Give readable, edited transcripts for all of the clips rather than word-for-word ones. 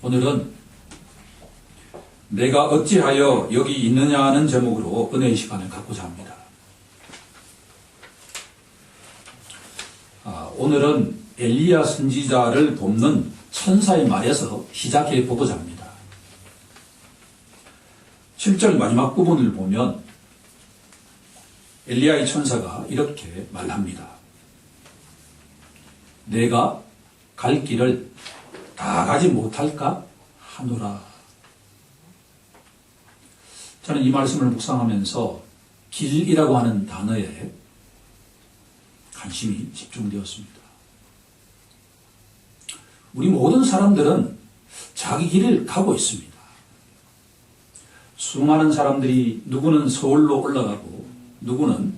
오늘은 내가 어찌하여 여기 있느냐 하는 제목으로 은혜의 시간을 갖고자 합니다. 오늘은 엘리야 선지자를 돕는 천사의 말에서 시작해 보고자 합니다. 7절 마지막 부분을 보면 엘리야의 천사가 이렇게 말합니다. 내가 갈 길을 다 가지 못할까 하노라. 저는 이 말씀을 묵상하면서 길이라고 하는 단어에 관심이 집중되었습니다. 우리 모든 사람들은 자기 길을 가고 있습니다. 수많은 사람들이 누구는 서울로 올라가고 누구는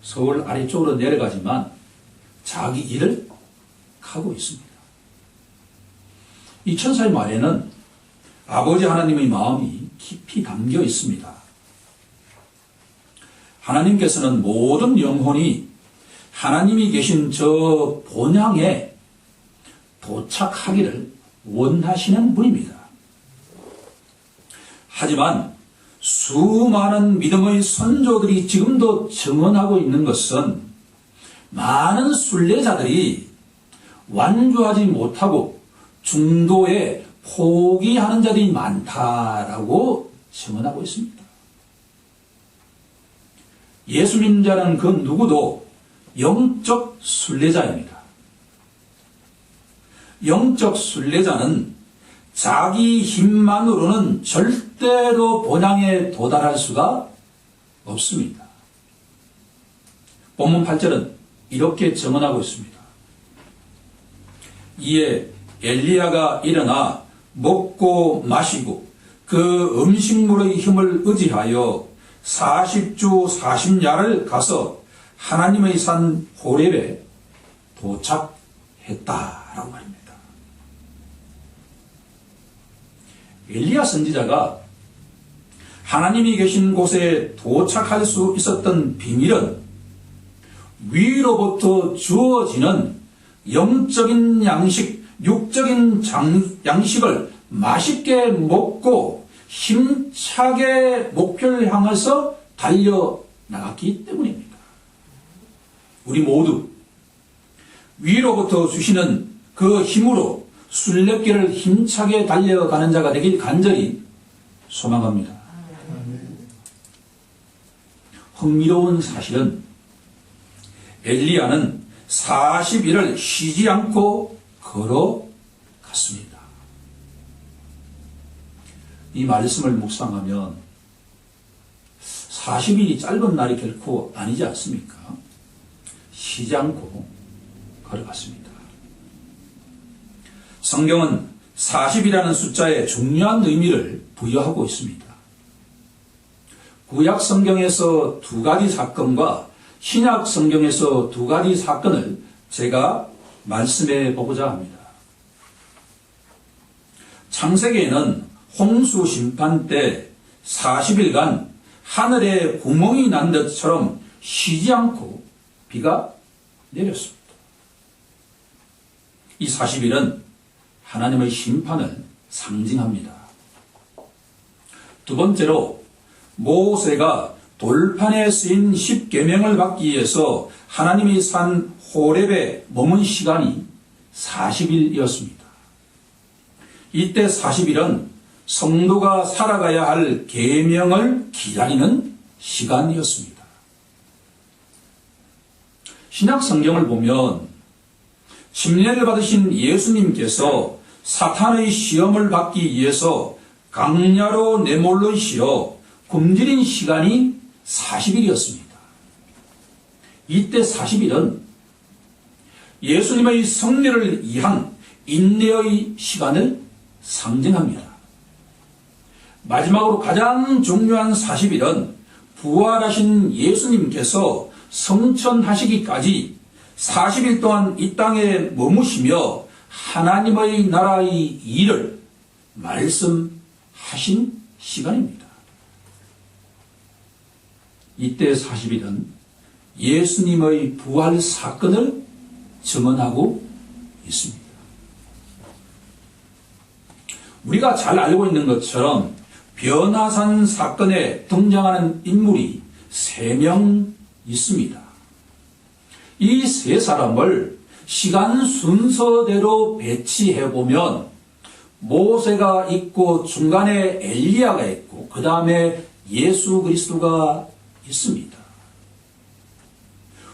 서울 아래쪽으로 내려가지만 자기 길을 가고 있습니다. 이 천사의 말에는 아버지 하나님의 마음이 깊이 담겨 있습니다. 하나님께서는 모든 영혼이 하나님이 계신 저 본향에 도착하기를 원하시는 분입니다. 하지만 수많은 믿음의 선조들이 지금도 증언하고 있는 것은 많은 순례자들이 완주하지 못하고 중도에 포기하는 자들이 많다라고 증언하고 있습니다. 예수 믿는 자는 그 누구도 영적 순례자입니다. 영적 순례자는 자기 힘만으로는 절대로 본향에 도달할 수가 없습니다. 본문 8절은 이렇게 증언하고 있습니다. 이에 엘리야가 일어나 먹고 마시고 그 음식물의 힘을 의지하여 40주 40야를 가서 하나님의 산 호렙에 도착했다라고 말입니다. 엘리야 선지자가 하나님이 계신 곳에 도착할 수 있었던 비밀은 위로부터 주어지는 영적인 양식, 육적인 양식을 맛있게 먹고 힘차게 목표를 향해서 달려나갔기 때문입니다. 우리 모두 위로부터 주시는 그 힘으로 순례길을 힘차게 달려가는 자가 되길 간절히 소망합니다. 흥미로운 사실은 엘리야는 40일을 쉬지 않고 걸어갔습니다. 이 말씀을 묵상하면 40일이 짧은 날이 결코 아니지 않습니까? 쉬지 않고 걸어갔습니다. 성경은 40이라는 숫자에 중요한 의미를 부여하고 있습니다. 구약 성경에서 두 가지 사건과 신약 성경에서 두 가지 사건을 제가 말씀해 보고자 합니다. 창세기에는 홍수 심판 때 40일간 하늘에 구멍이 난 것처럼 쉬지 않고 비가 내렸습니다. 이 40일은 하나님의 심판을 상징합니다. 두 번째로 모세가 돌판에 쓰인 10계명을 받기 위해서 하나님이 산 호렙에 머문 시간이 40일이었습니다. 이때 40일은 성도가 살아가야 할 계명을 기다리는 시간이었습니다. 신약 성경을 보면 침례를 받으신 예수님께서 사탄의 시험을 받기 위해서 강야로 내몰려 쉬어 굶주린 시간이 40일이었습니다. 이때 40일은 예수님의 승리를 위한 인내의 시간을 상징합니다. 마지막으로 가장 중요한 40일은 부활하신 예수님께서 성천하시기까지 40일 동안 이 땅에 머무시며 하나님의 나라의 일을 말씀하신 시간입니다. 이때 40일은 예수님의 부활 사건을 증언하고 있습니다. 우리가 잘 알고 있는 것처럼 변화산 사건에 등장하는 인물이 3명 있습니다. 이 3사람을 시간 순서대로 배치해보면 모세가 있고 중간에 엘리야가 있고 그 다음에 예수 그리스도가 있습니다.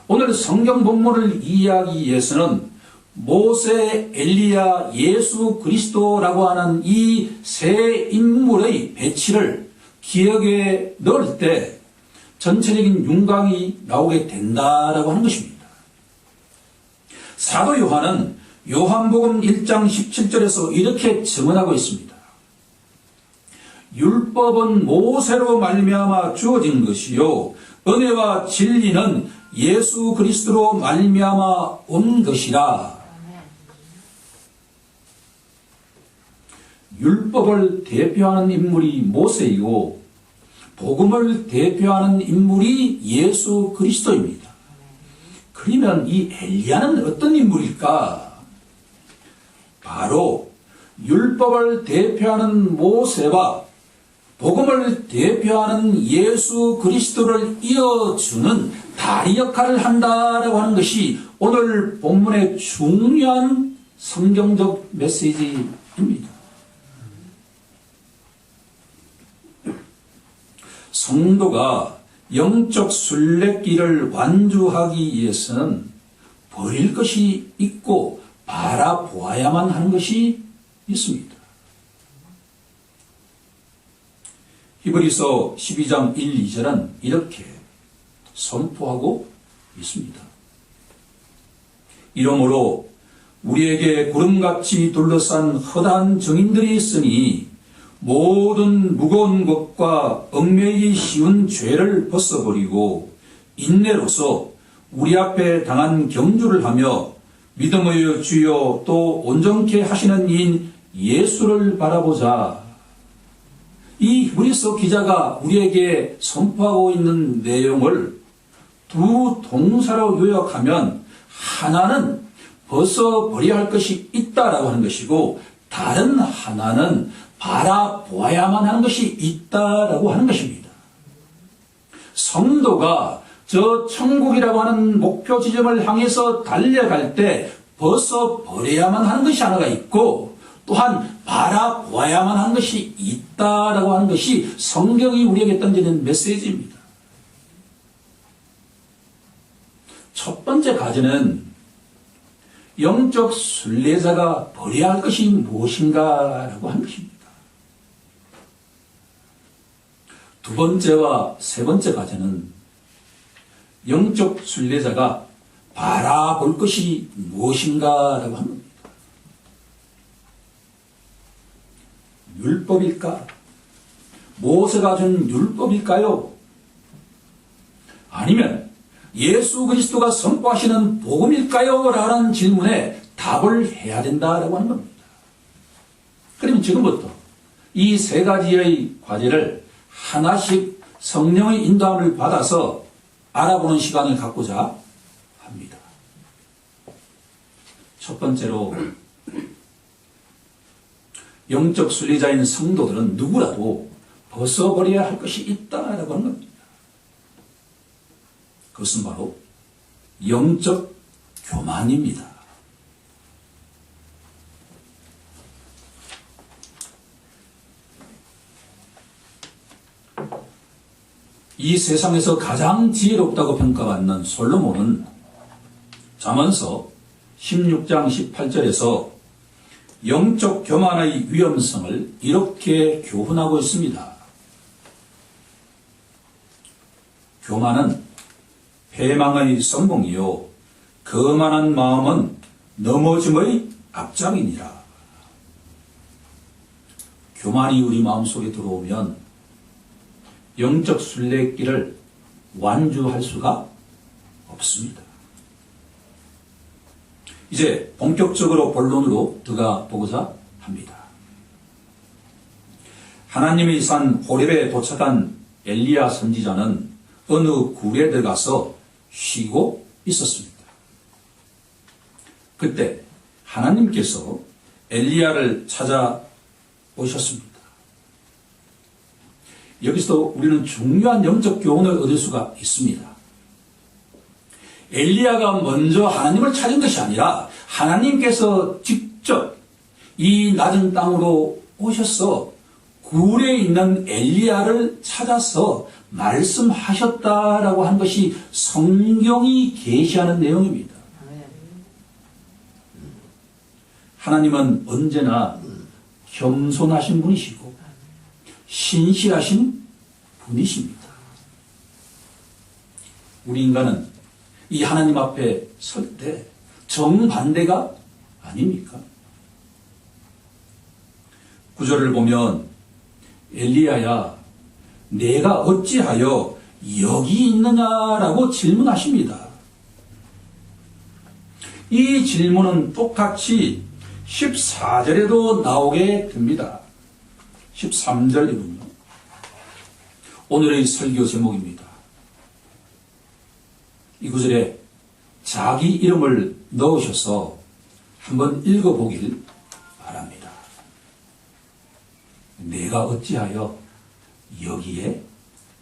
오늘 성경 본문을 이해하기 위해서는 모세, 엘리야, 예수 그리스도라고 하는 이 3 인물의 배치를 기억에 넣을 때 전체적인 윤곽이 나오게 된다라고 하는 것입니다. 사도 요한은 요한복음 1장 17절에서 이렇게 증언하고 있습니다. 율법은 모세로 말미암아 주어진 것이요 은혜와 진리는 예수 그리스도로 말미암아 온 것이라. 율법을 대표하는 인물이 모세이고 복음을 대표하는 인물이 예수 그리스도입니다. 그러면 이 엘리야는 어떤 인물일까? 바로 율법을 대표하는 모세와 복음을 대표하는 예수 그리스도를 이어주는 다리 역할을 한다라고 하는 것이 오늘 본문의 중요한 성경적 메시지입니다. 성도가 영적 순례길을 완주하기 위해서는 버릴 것이 있고 바라보아야만 하는 것이 있습니다. 히브리서 12장 1, 2절은 이렇게 선포하고 있습니다. 이러므로 우리에게 구름같이 둘러싼 허다한 정인들이 있으니 모든 무거운 것과 얽매이기 쉬운 죄를 벗어버리고 인내로서 우리 앞에 당한 경주를 하며 믿음의 주여 또 온전케 하시는 이인 예수를 바라보자. 이 히브리서 기자가 우리에게 선포하고 있는 내용을 두 동사로 요약하면 하나는 벗어버려야 할 것이 있다라고 하는 것이고 다른 하나는 바라보아야만 하는 것이 있다라고 하는 것입니다. 성도가 저 천국이라고 하는 목표 지점을 향해서 달려갈 때 벗어버려야만 하는 것이 하나가 있고 또한 바라보아야만 하는 것이 있다라고 하는 것이 성경이 우리에게 던지는 메시지입니다. 첫 번째 과제는 영적 순례자가 버려야 할 것이 무엇인가라고 하는 것입니다. 두 번째와 세 번째 과제는 영적 순례자가 바라볼 것이 무엇인가라고 합니다. 율법일까? 모세가 준 율법일까요? 아니면 예수 그리스도가 선포하시는 복음일까요? 라는 질문에 답을 해야 된다라고 하는 겁니다. 그러면 지금부터 이 3가지의 과제를 하나씩 성령의 인도함을 받아서 알아보는 시간을 갖고자 합니다. 첫 번째로 영적 순례자인 성도들은 누구라도 벗어버려야 할 것이 있다라고 하는 겁니다. 그것은 바로 영적 교만입니다. 이 세상에서 가장 지혜롭다고 평가받는 솔로몬은 잠언서 16장 18절에서 영적 교만의 위험성을 이렇게 교훈하고 있습니다. 교만은 패망의 성공이요 거만한 마음은 넘어짐의 앞장이니라. 교만이 우리 마음속에 들어오면 영적 순례길을 완주할 수가 없습니다. 이제 본격적으로 본론으로 들어가 보고자 합니다. 하나님의 산 호렙에 도착한 엘리야 선지자는 어느 굴에 들어가서 쉬고 있었습니다. 그때 하나님께서 엘리야를 찾아오셔서 오셨습니다. 여기서 우리는 중요한 영적 교훈을 얻을 수가 있습니다. 엘리야가 먼저 하나님을 찾은 것이 아니라 하나님께서 직접 이 낮은 땅으로 오셔서 굴에 있는 엘리야를 찾아서 말씀하셨다라고 한 것이 성경이 계시하는 내용입니다. 하나님은 언제나 겸손하신 분이시고 신실하신 분이십니다. 우리 인간은 이 하나님 앞에 설 때 정반대가 아닙니까? 구절을 보면 엘리야야 내가 어찌하여 여기 있느냐라고 질문하십니다. 이 질문은 똑같이 14절에도 나오게 됩니다. 13절이군요. 오늘의 설교 제목입니다. 이 구절에 자기 이름을 넣으셔서 한번 읽어보길 바랍니다. 내가 어찌하여 여기에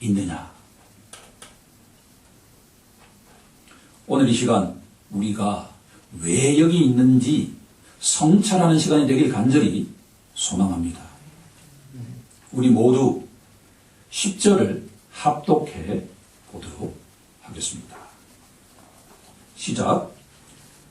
있느냐. 오늘 이 시간 우리가 왜 여기 있는지 성찰하는 시간이 되길 간절히 소망합니다. 우리 모두 10절을 합독해 보도록 하겠습니다. 시작.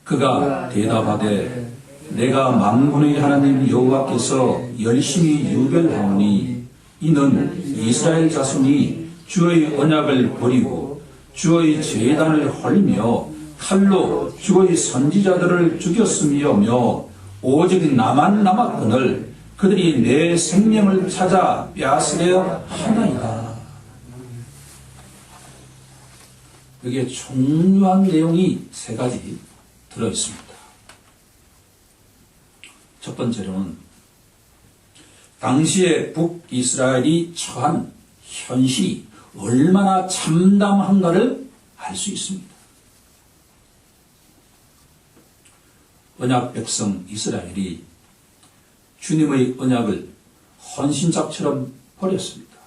그가 대답하되 내가 만군의 하나님 여호와께서 열심히 유별하오니 이는 이스라엘 자손이 주의 언약을 버리고 주의 제단을 헐며 칼로 주의 선지자들을 죽였음이오며 오직 나만 남았거늘 그들이 내 생명을 찾아 빼앗으려 하나이다. 여기에 중요한 내용이 세 가지 들어있습니다. 첫 번째로는 당시에 북이스라엘이 처한 현실이 얼마나 참담한가를 알 수 있습니다. 언약 백성 이스라엘이 주님의 언약을 헌신작처럼 버렸습니다.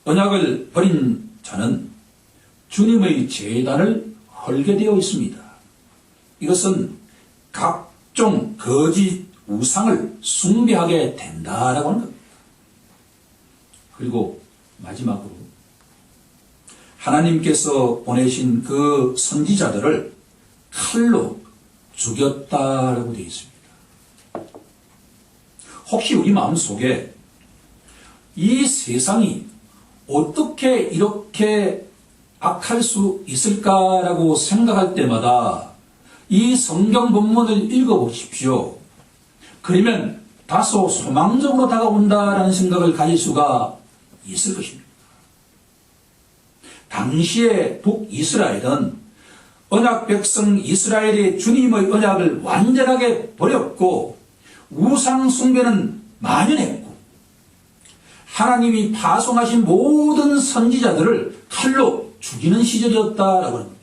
언약을 버린 자는 주님의 제단을 헐게 되어 있습니다. 이것은 각종 거짓 우상을 숭배하게 된다라고 하는 겁니다. 그리고 마지막으로 하나님께서 보내신 그 선지자들을 칼로 죽였다라고 되어 있습니다. 혹시 우리 마음속에 이 세상이 어떻게 이렇게 악할 수 있을까라고 생각할 때마다 이 성경 본문을 읽어보십시오. 그러면 다소 소망적으로 다가온다라는 생각을 가질 수가 있을 것입니다. 당시에 북이스라엘은 언약 백성 이스라엘의 주님의 언약을 완전하게 버렸고 우상 숭배는 만연했고 하나님이 파송하신 모든 선지자들을 칼로 죽이는 시절이었다라고 합니다.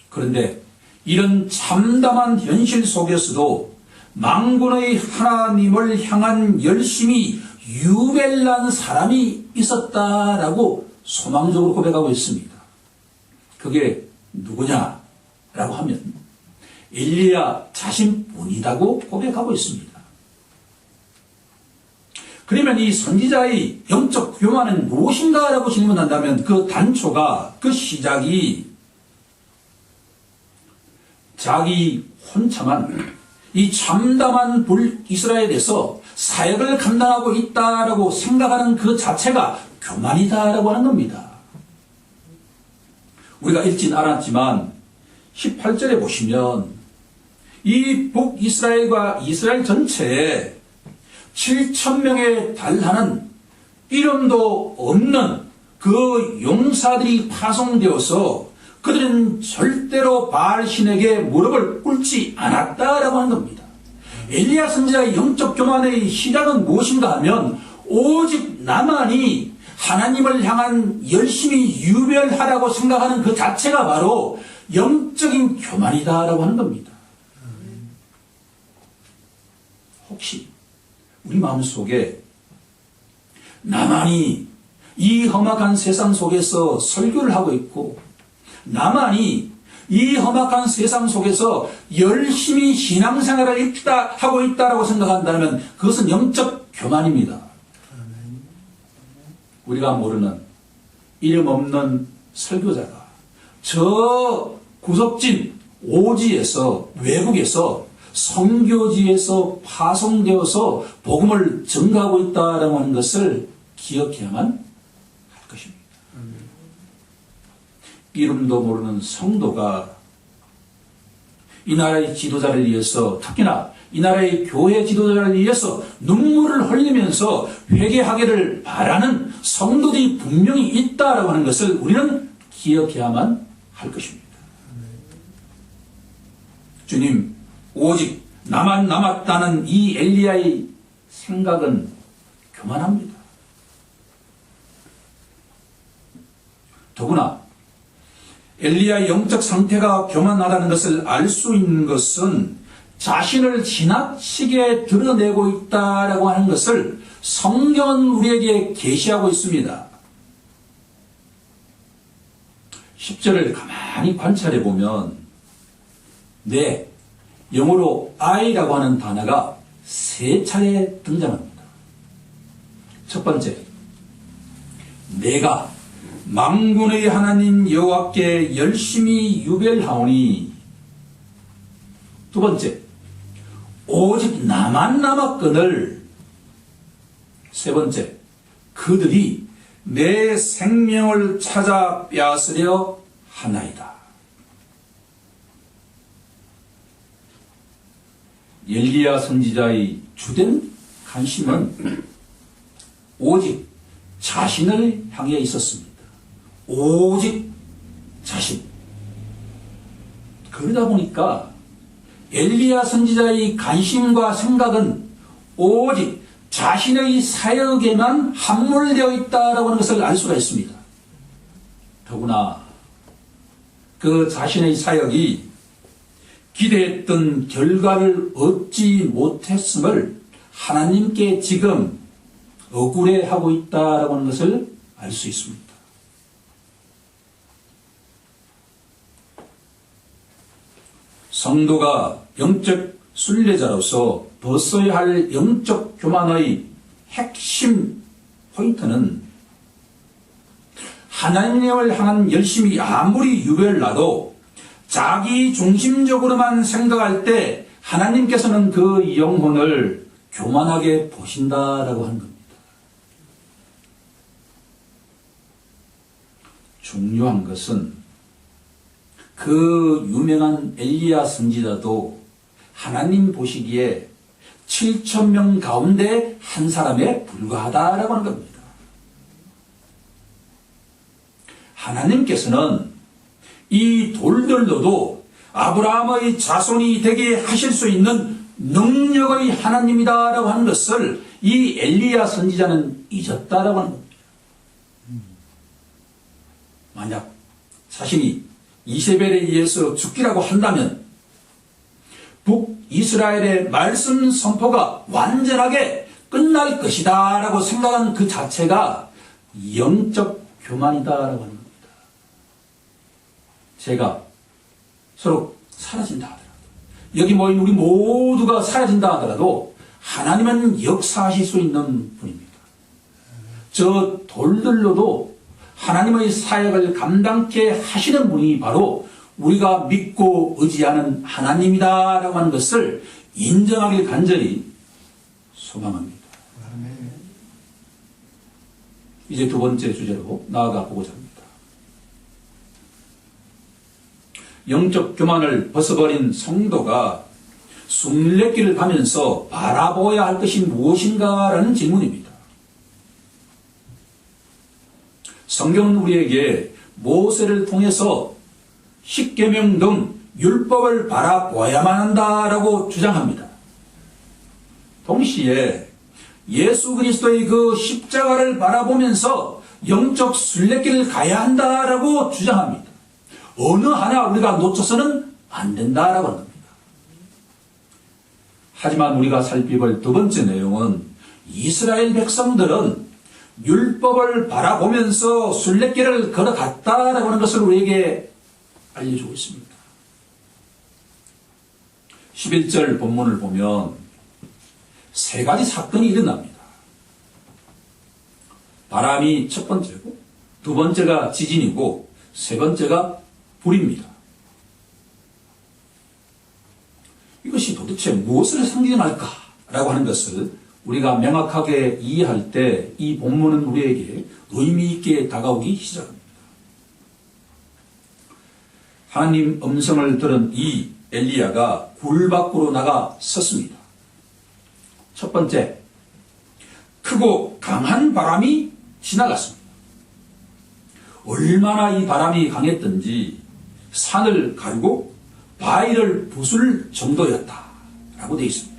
그런데 이런 참담한 현실 속에서도 만군의 하나님을 향한 열심이 유별난 사람이 있었다라고 소망적으로 고백하고 있습니다. 그게 누구냐라고 하면 엘리야 자신뿐이라고 고백하고 있습니다. 그러면 이 선지자의 영적 교만은 무엇인가라고 질문한다면 그 단초가, 그 시작이 자기 혼자만 이 참담한 북이스라엘에서 사역을 감당하고 있다라고 생각하는 그 자체가 교만이다라고 하는 겁니다. 우리가 읽진 않았지만 18절에 보시면 이 북이스라엘과 이스라엘 전체에 7,000명에 달하는 이름도 없는 그 용사들이 파송되어서 그들은 절대로 바알 신에게 무릎을 꿇지 않았다라고 하는 겁니다. 엘리야 선지자의 영적 교만의 시작은 무엇인가 하면 오직 나만이 하나님을 향한 열심히 유별하라고 생각하는 그 자체가 바로 영적인 교만이다라고 하는 겁니다. 혹시 우리 마음속에 나만이 이 험악한 세상 속에서 설교를 하고 있고, 나만이 이 험악한 세상 속에서 열심히 신앙생활을 하고 있다라고 생각한다면 그것은 영적 교만입니다. 우리가 모르는 이름 없는 설교자가 저 구석진 오지에서, 외국에서 선교지에서 파송되어서 복음을 전가하고 있다라고 하는 것을 기억해야만 할 것입니다. 이름도 모르는 성도가 이 나라의 지도자를 위해서, 특히나 이 나라의 교회 지도자를 위해서 눈물을 흘리면서 회개하기를 바라는 성도들이 분명히 있다라고 하는 것을 우리는 기억해야만 할 것입니다. 주님, 오직 나만 남았다는 이 엘리야의 생각은 교만합니다. 더구나 엘리야의 영적 상태가 교만하다는 것을 알 수 있는 것은 자신을 지나치게 드러내고 있다라고 하는 것을 성경은 우리에게 계시하고 있습니다. 10절을 가만히 관찰해 보면 영어로 I라고 하는 단어가 3차례 등장합니다. 첫 번째, 내가 만군의 하나님 여호와께 열심히 유별하오니. 두 번째, 오직 나만 남았거늘. 세 번째, 그들이 내 생명을 찾아 빼앗으려 하나이다. 엘리야 선지자의 주된 관심은 오직 자신을 향해 있었습니다. 오직 자신. 그러다 보니까 엘리야 선지자의 관심과 생각은 오직 자신의 사역에만 함몰되어 있다라고 하는 것을 알 수가 있습니다. 더구나 그 자신의 사역이 기대했던 결과를 얻지 못했음을 하나님께 지금 억울해하고 있다라고 하는 것을 알 수 있습니다. 성도가 영적 순례자로서 벗어야 할 영적 교만의 핵심 포인트는 하나님을 향한 열심이 아무리 유별나도 자기 중심적으로만 생각할 때 하나님께서는 그 영혼을 교만하게 보신다라고 하는 겁니다. 중요한 것은 그 유명한 엘리야 선지자도 하나님 보시기에 7,000명 가운데 한 사람에 불과하다라고 하는 겁니다. 하나님께서는 이 돌들로도 아브라함의 자손이 되게 하실 수 있는 능력의 하나님이다라고 하는 것을 이 엘리야 선지자는 잊었다라고 하는 겁니다. 만약 자신이 이세벨에 의해서 죽기라고 한다면 북이스라엘의 말씀 선포가 완전하게 끝날 것이다 라고 생각한 그 자체가 영적 교만이다라고 하는 겁니다. 제가 서로 사라진다 하더라도, 여기 모인 우리 모두가 사라진다 하더라도 하나님은 역사하실 수 있는 분입니다. 저 돌들로도 하나님의 사역을 감당케 하시는 분이 바로 우리가 믿고 의지하는 하나님이다라고 하는 것을 인정하길 간절히 소망합니다. 이제 두 번째 주제로 나아가 보고자 합니다. 영적 교만을 벗어버린 성도가 순례길을 가면서 바라보아야 할 것이 무엇인가라는 질문입니다. 성경은 우리에게 모세를 통해서 십계명 등 율법을 바라보아야만 한다라고 주장합니다. 동시에 예수 그리스도의 그 십자가를 바라보면서 영적 순례길을 가야 한다라고 주장합니다. 어느 하나 우리가 놓쳐서는 안 된다라고 합니다. 하지만 우리가 살펴볼 두 번째 내용은 이스라엘 백성들은 율법을 바라보면서 순례길을 걸어갔다라고 하는 것을 우리에게 알려주고 있습니다. 11절 본문을 보면 세 가지 사건이 일어납니다. 바람이 첫 번째고, 두 번째가 지진이고, 세 번째가 불입니다. 이것이 도대체 무엇을 상징할까라고 하는 것을 우리가 명확하게 이해할 때 이 본문은 우리에게 의미 있게 다가오기 시작합니다. 하나님 음성을 들은 이 엘리야가 굴 밖으로 나가 섰습니다. 첫 번째, 크고 강한 바람이 지나갔습니다. 얼마나 이 바람이 강했던지 산을 가르고 바위를 부술 정도였다라고 되어 있습니다.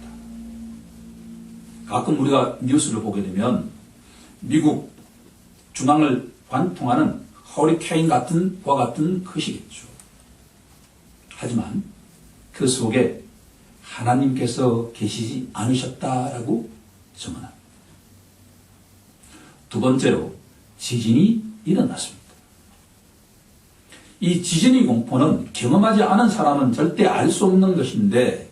가끔 우리가 뉴스를 보게 되면 미국 중앙을 관통하는 허리케인 같은 과 같은 것이겠죠. 하지만 그 속에 하나님께서 계시지 않으셨다라고 증언합니다. 두 번째로 지진이 일어났습니다. 이 지진의 공포는 경험하지 않은 사람은 절대 알 수 없는 것인데,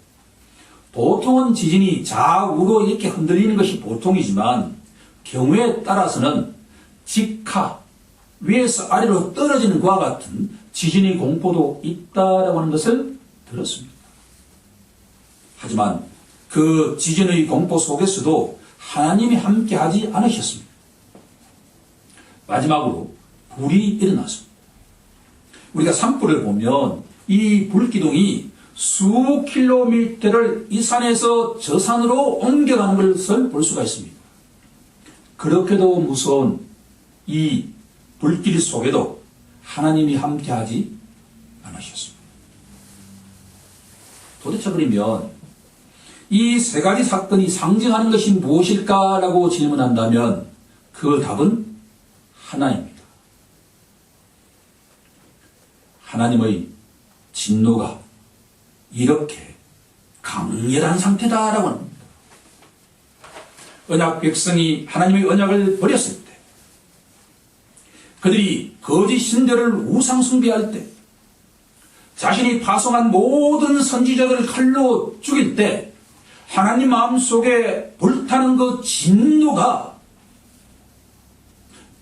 보통은 지진이 좌우로 이렇게 흔들리는 것이 보통이지만 경우에 따라서는 직하, 위에서 아래로 떨어지는 것과 같은 지진의 공포도 있다라고 하는 것을 들었습니다. 하지만 그 지진의 공포 속에서도 하나님이 함께하지 않으셨습니다. 마지막으로 불이 일어났습니다. 우리가 산불을 보면 이 불기둥이 수 킬로미터를 이 산에서 저 산으로 옮겨가는 것을 볼 수가 있습니다. 그렇게도 무서운 이 불길 속에도 하나님이 함께하지 않으셨습니다. 도대체 그러면 이 세 가지 사건이 상징하는 것이 무엇일까라고 질문한다면 그 답은 하나입니다. 하나님의 진노가 이렇게 강렬한 상태다라고 합니다. 언약 백성이 하나님의 언약을 버렸을 때, 그들이 거짓 신들을 우상 숭배할 때, 자신이 파송한 모든 선지자들을 칼로 죽일 때 하나님 마음속에 불타는 그 진노가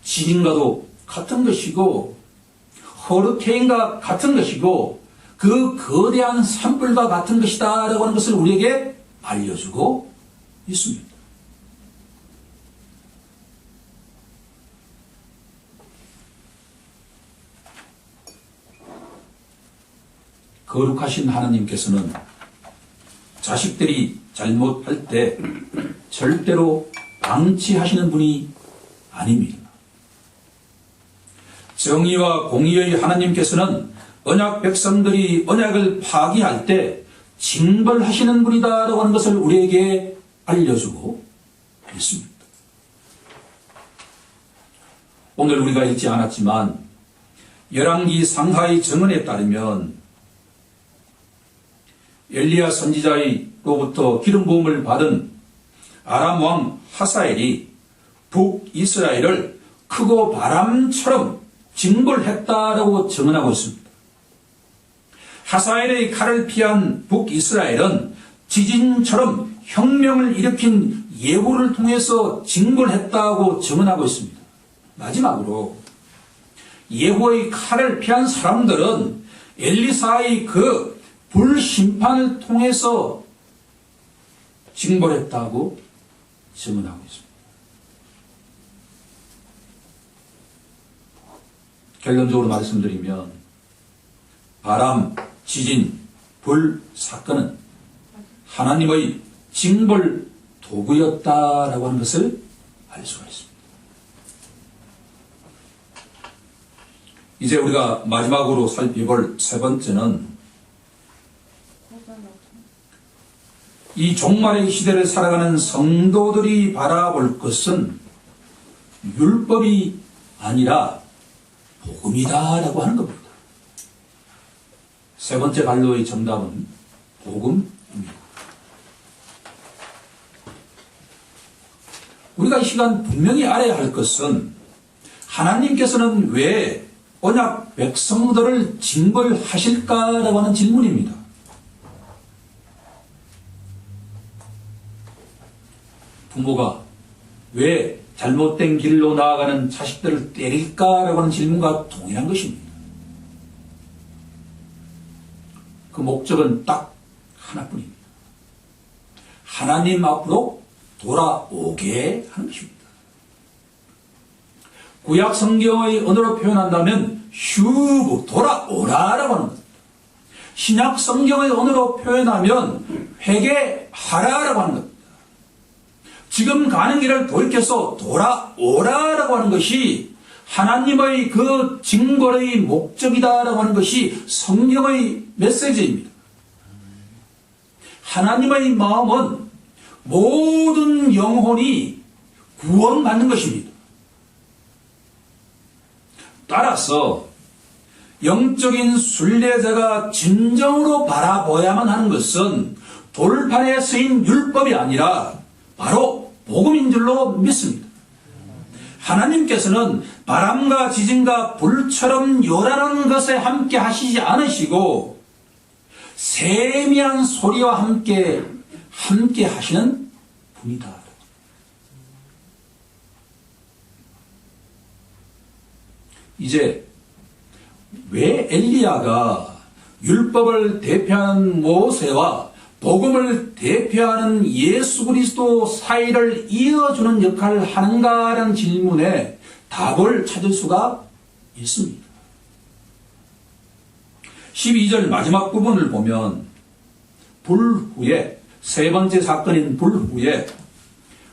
지진과도 같은 것이고 허리케인과 같은 것이고 그 거대한 산불과 같은 것이다 라고 하는 것을 우리에게 알려주고 있습니다. 거룩하신 하나님께서는 자식들이 잘못할 때 절대로 방치하시는 분이 아닙니다. 정의와 공의의 하나님께서는 언약 백성들이 언약을 파기할 때 징벌하시는 분이다라고 하는 것을 우리에게 알려주고 있습니다. 오늘 우리가 읽지 않았지만 열왕기 상하의 증언에 따르면 엘리야 선지자로부터 기름 부음을 받은 아람 왕 하사엘이 북이스라엘을 크고 바람처럼 징벌했다라고 증언하고 있습니다. 하사엘의 칼을 피한 북이스라엘은 지진처럼 혁명을 일으킨 예후를 통해서 징벌했다고 증언하고 있습니다. 마지막으로 예후의 칼을 피한 사람들은 엘리사의 그 불심판을 통해서 징벌했다고 증언하고 있습니다. 결론적으로 말씀드리면 바람, 지진, 불 사건은 하나님의 징벌 도구였다라고 하는 것을 알 수가 있습니다. 이제 우리가 마지막으로 살펴볼 세 번째는 이 종말의 시대를 살아가는 성도들이 바라볼 것은 율법이 아니라 복음이다라고 하는 겁니다. 세 번째 갈로의 정답은 복음입니다. 우리가 이 시간 분명히 알아야 할 것은 하나님께서는 왜 언약 백성들을 징벌하실까라고 하는 질문입니다. 부모가 왜 잘못된 길로 나아가는 자식들을 때릴까라고 하는 질문과 동일한 것입니다. 그 목적은 딱 하나뿐입니다. 하나님 앞으로 돌아오게 하는 것입니다. 구약 성경의 언어로 표현한다면 슈브, 돌아오라라고 하는 겁니다. 신약 성경의 언어로 표현하면 회개하라라고 하는 겁니다. 지금 가는 길을 돌이켜서 돌아오라라고 하는 것이 하나님의 그 징벌의 목적이다라고 하는 것이 성경의 메시지입니다. 하나님의 마음은 모든 영혼이 구원받는 것입니다. 따라서 영적인 순례자가 진정으로 바라보아야만 하는 것은 돌판에 쓰인 율법이 아니라 바로 복음인 줄로 믿습니다. 하나님께서는 바람과 지진과 불처럼 요란한 것에 함께 하시지 않으시고 세미한 소리와 함께 하시는 분이다. 이제 왜 엘리야가 율법을 대표하는 모세와 복음을 대표하는 예수 그리스도 사이를 이어주는 역할을 하는가라는 질문에 답을 찾을 수가 있습니다. 12절 마지막 부분을 보면 불 후에 세 번째 사건인 불 후에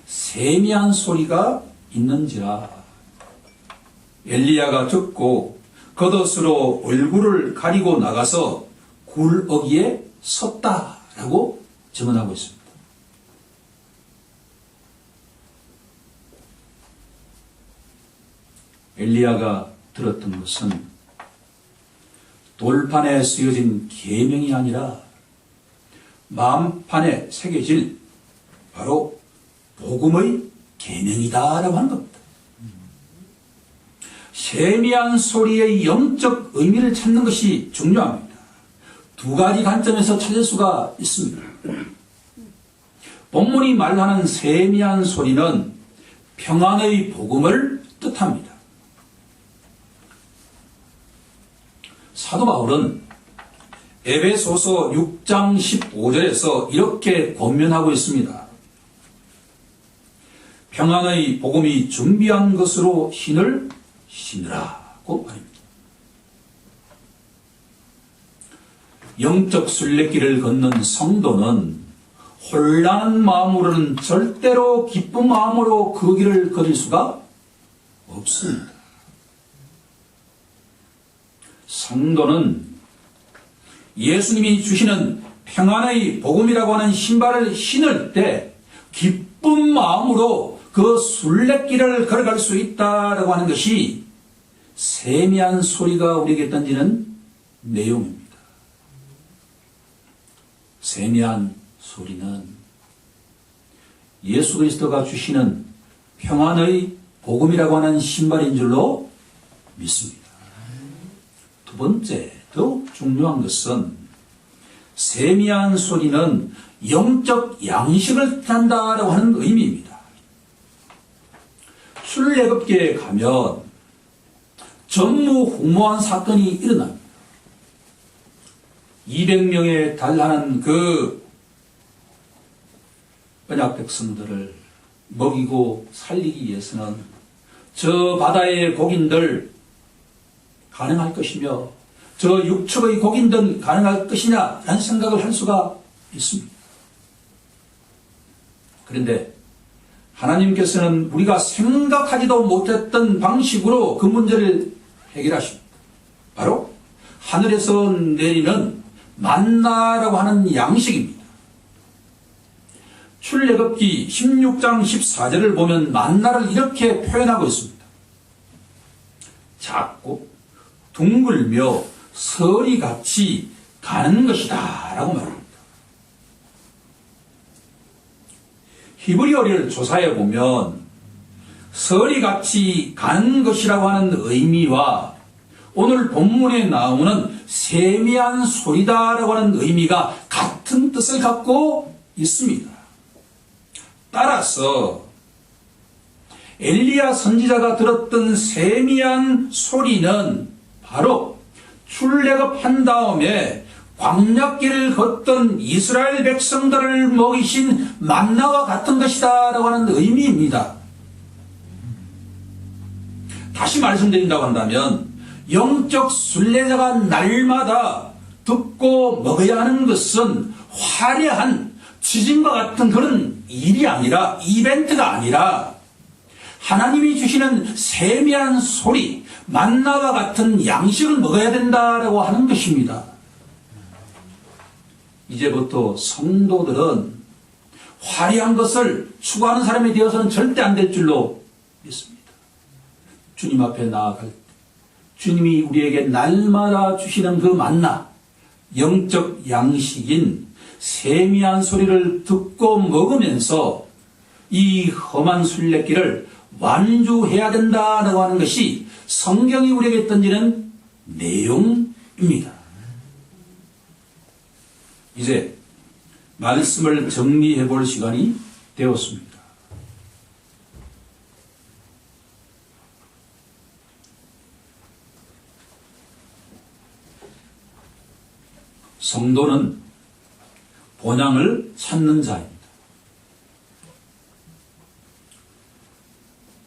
세미한 소리가 있는지라 엘리야가 듣고 겉옷으로 얼굴을 가리고 나가서 굴어기에 섰다라고 증언하고 있습니다. 엘리야가 들었던 것은 돌판에 쓰여진 계명이 아니라 마음판에 새겨질 바로 복음의 계명이다라고 하는 겁니다. 세미한 소리의 영적 의미를 찾는 것이 중요합니다. 두 가지 관점에서 찾을 수가 있습니다. 본문이 말하는 세미한 소리는 평안의 복음을 뜻합니다. 사도 바울은 에베소서 6장 15절에서 이렇게 권면하고 있습니다. 평안의 복음이 준비한 것으로 신을 신으라고 말입니다. 영적 순례길을 걷는 성도는 혼란한 마음으로는 절대로 기쁜 마음으로 그 길을 걸을 수가 없습니다. 성도는 예수님이 주시는 평안의 복음이라고 하는 신발을 신을 때 기쁜 마음으로 그 순례길을 걸어갈 수 있다라고 하는 것이 세미한 소리가 우리에게 던지는 내용입니다. 세미한 소리는 예수 그리스도가 주시는 평안의 복음이라고 하는 신발인 줄로 믿습니다. 두 번째, 더욱 중요한 것은 세미한 소리는 영적 양식을 뜻한다라고 하는 의미입니다. 순례급계에 가면 전무후무한 사건이 일어납니다. 200명에 달하는 그 언약 백성들을 먹이고 살리기 위해서는 저 바다의 고긴들 가능할 것이며 저 육축의 고긴들 가능할 것이냐 라는 생각을 할 수가 있습니다. 그런데 하나님께서는 우리가 생각하지도 못했던 방식으로 그 문제를 해결하십니다. 바로 하늘에서 내리는 만나라고 하는 양식입니다. 출애굽기 16장 14절을 보면 만나를 이렇게 표현하고 있습니다. 작고 둥글며 서리같이 가는 것이다 라고 말합니다. 히브리어를 조사해 보면 서리같이 가는 것이라고 하는 의미와 오늘 본문에 나오는 세미한 소리다라고 하는 의미가 같은 뜻을 갖고 있습니다. 따라서 엘리야 선지자가 들었던 세미한 소리는 바로 출애굽한 다음에 광야길을 걷던 이스라엘 백성들을 먹이신 만나와 같은 것이다라고 하는 의미입니다. 다시 말씀드린다고 한다면 영적 순례자가 날마다 듣고 먹어야 하는 것은 화려한 지진과 같은 그런 일이 아니라, 이벤트가 아니라 하나님이 주시는 세미한 소리, 만나와 같은 양식을 먹어야 된다라고 하는 것입니다. 이제부터 성도들은 화려한 것을 추구하는 사람이 되어서는 절대 안 될 줄로 믿습니다. 주님 앞에 나아갈 때 주님이 우리에게 날마다 주시는 그 만나, 영적 양식인 세미한 소리를 듣고 먹으면서 이 험한 순례길을 완주해야 된다라고 하는 것이 성경이 우리에게 던지는 내용입니다. 이제 말씀을 정리해 볼 시간이 되었습니다. 성도는 본향을 찾는 자입니다.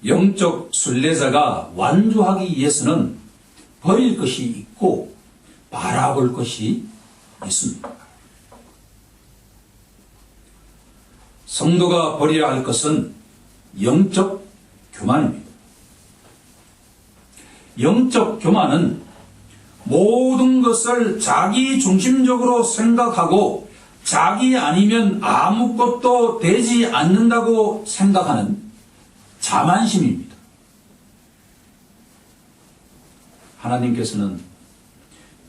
영적 순례자가 완주하기 위해서는 버릴 것이 있고 바라볼 것이 있습니다. 성도가 버려야 할 것은 영적 교만입니다. 영적 교만은 모든 것을 자기 중심적으로 생각하고 자기 아니면 아무것도 되지 않는다고 생각하는 자만심입니다. 하나님께서는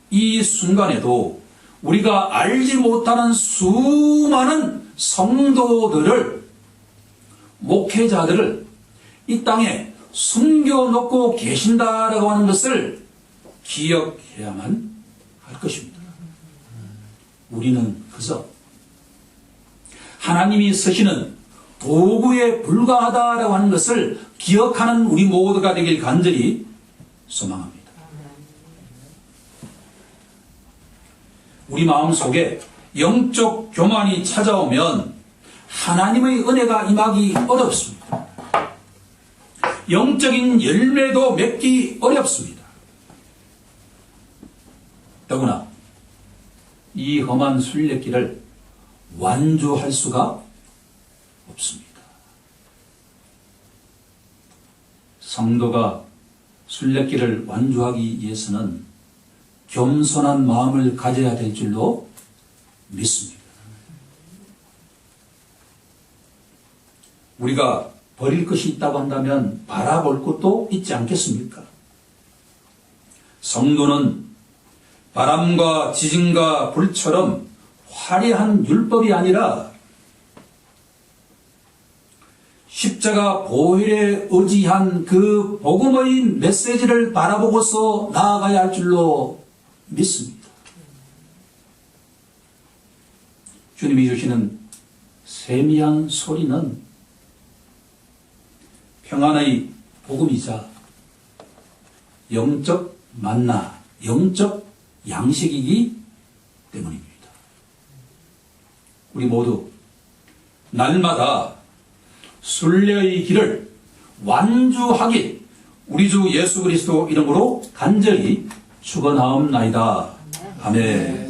이 순간에도 우리가 알지 못하는 수많은 성도들을, 목회자들을 이 땅에 숨겨놓고 계신다라고 하는 것을 기억해야만 할 것입니다. 우리는 그저 하나님이 쓰시는 도구에 불과하다라고 하는 것을 기억하는 우리 모두가 되길 간절히 소망합니다. 우리 마음속에 영적 교만이 찾아오면 하나님의 은혜가 임하기 어렵습니다. 영적인 열매도 맺기 어렵습니다. 더구나 이 험한 순례길을 완주할 수가 없습니다. 성도가 순례길을 완주하기 위해서는 겸손한 마음을 가져야 될 줄로 믿습니다. 우리가 버릴 것이 있다고 한다면 바라볼 것도 있지 않겠습니까? 성도는 바람과 지진과 불처럼 화려한 율법이 아니라 십자가 보혈에 의지한 그 복음의 메시지를 바라보고서 나아가야 할 줄로 믿습니다. 주님이 주시는 세미한 소리는 평안의 복음이자 영적 만나, 영적 양식이기 때문입니다. 우리 모두 날마다 순례의 길을 완주하길 우리 주 예수 그리스도 이름으로 간절히 축원하옵나이다. 아멘.